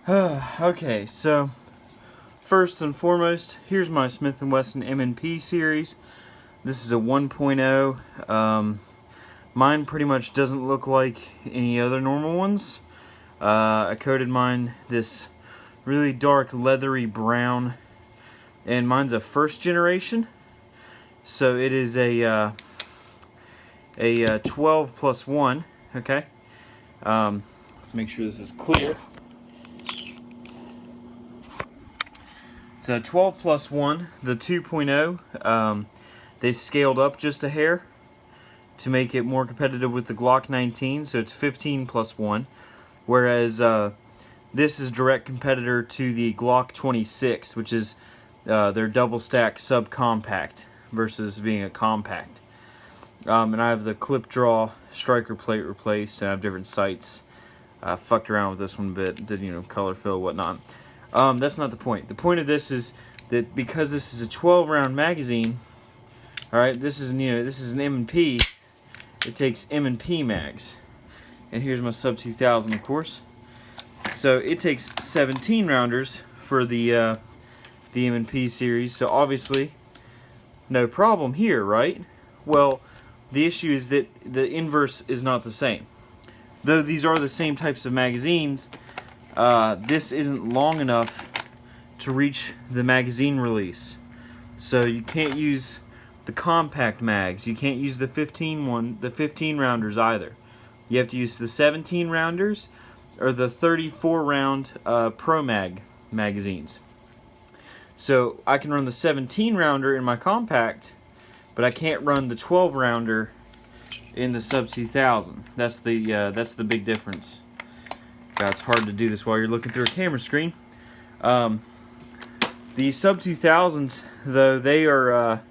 Okay, so first and foremost, here's my Smith & Wesson M&P series. This is a 1.0. Mine pretty much doesn't look like any other normal ones. I coated mine this really dark leathery brown, and mine's a first generation. So it is a 12+1. Okay. Make sure this is clear. It's a 12+1. The 2.0, they scaled up just a hair to make it more competitive with the Glock 19, so it's 15+1. Whereas this is direct competitor to the Glock 26, which is their double stack subcompact versus being a compact. And I have the clip draw striker plate replaced, and I have different sights. I fucked around with this one a bit, did color fill, whatnot. That's not the point. The point of this is that because this is a 12-round magazine, all right, this is this is an M&P. It takes M&P mags, and here's my sub 2000, of course. So it takes 17 rounders for the M&P series. So obviously, no problem here, right? Well, the issue is that the inverse is not the same. Though these are the same types of magazines, this isn't long enough to reach the magazine release. So you can't use the compact mags. You can't use the 15 rounders either. You have to use the 17 rounders or the 34 round Pro Mag magazines. So I can run the 17 rounder in my compact, but I can't run the 12 rounder in the sub 2000. That's the big difference. God, it's hard to do this while you're looking through a camera screen. The sub 2000s, though, they're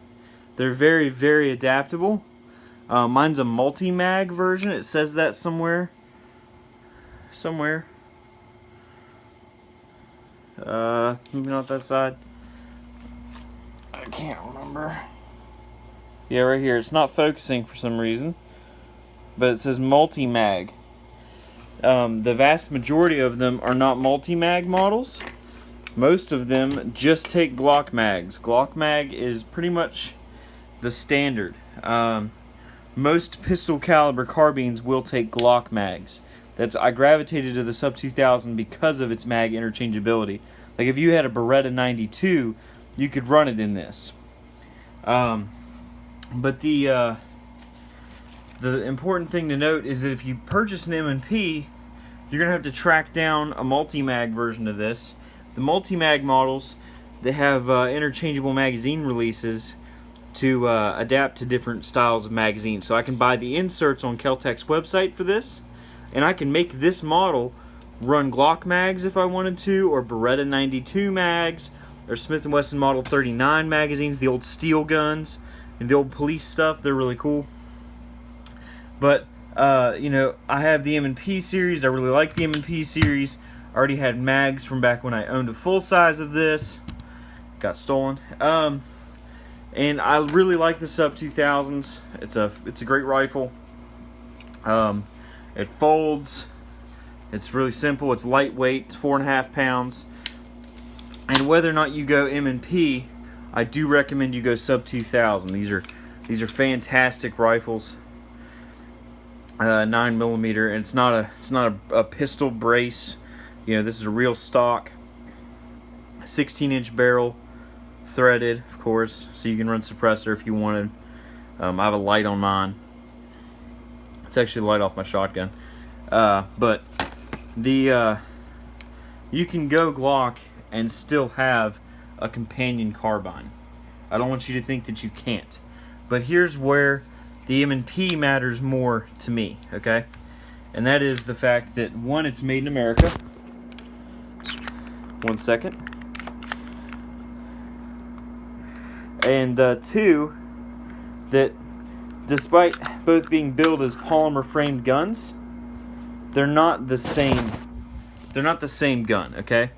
very, very adaptable. Mine's a multi-mag version. It says that somewhere. Maybe not that side. I can't remember. Yeah, right here. It's not focusing for some reason, but it says multi-mag. The vast majority of them are not multi-mag models. Most of them just take Glock mags. Glock mag is pretty much the standard. Most pistol caliber carbines will take Glock mags. I gravitated to the sub 2000 because of its mag interchangeability. Like if you had a Beretta 92, you could run it in this. But the important thing to note is that if you purchase an M&P, you're gonna have to track down a multi-mag version of this. The multi-mag models, they have interchangeable magazine releases to adapt to different styles of magazines. So I can buy the inserts on Kel-Tec's website for this, and I can make this model run Glock mags if I wanted to, or Beretta 92 mags, or Smith & Wesson Model 39 magazines, the old steel guns, and the old police stuff. They're really cool. But, I have the M&P series. I really like the M&P series. I already had mags from back when I owned a full size of this. Got stolen. And I really like the sub 2000s. It's a great rifle. It folds. It's really simple. It's lightweight. It's 4.5 pounds. And whether or not you go M&P, I do recommend you go sub 2000. These are fantastic rifles. 9mm, and it's not a pistol brace. This is a real stock. 16-inch barrel, threaded, of course, so you can run suppressor if you wanted. I have a light on mine. It's actually a light off my shotgun. But you can go Glock and still have a companion carbine. I don't want you to think that you can't. But here's where the M&P matters more to me, okay? And that is the fact that, one, it's made in America. One second. And two, that despite both being billed as polymer framed guns, they're not the same. They're not the same gun, okay?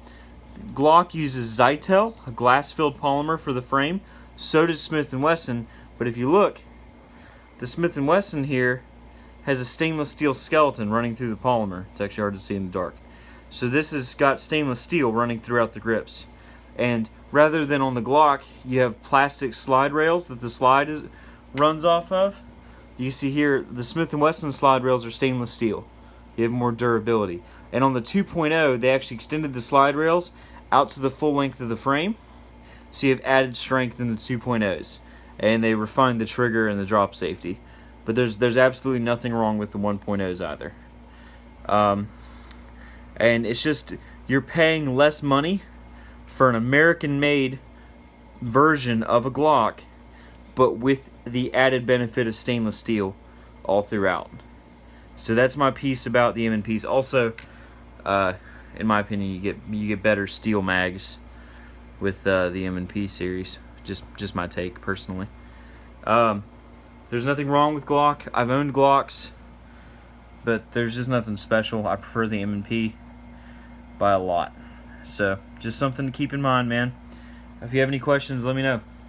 Glock uses Zytel, a glass-filled polymer, for the frame. So does Smith & Wesson. But if you look, the Smith & Wesson here has a stainless steel skeleton running through the polymer. It's actually hard to see in the dark. So this has got stainless steel running throughout the grips. And rather than on the Glock, you have plastic slide rails that the slide runs off of. You see here, the Smith & Wesson slide rails are stainless steel. You have more durability. And on the 2.0, they actually extended the slide rails out to the full length of the frame. So you have added strength in the 2.0s. And they refined the trigger and the drop safety. But there's absolutely nothing wrong with the 1.0s either. And it's just, you're paying less money for an American-made version of a Glock, but with the added benefit of stainless steel all throughout. So that's my piece about the M&Ps. Also, in my opinion, you get better steel mags with the M&P series. Just my take personally. There's nothing wrong with Glock. I've owned Glocks, but there's just nothing special. I prefer the M&P by a lot. So just something to keep in mind, man. If you have any questions, let me know.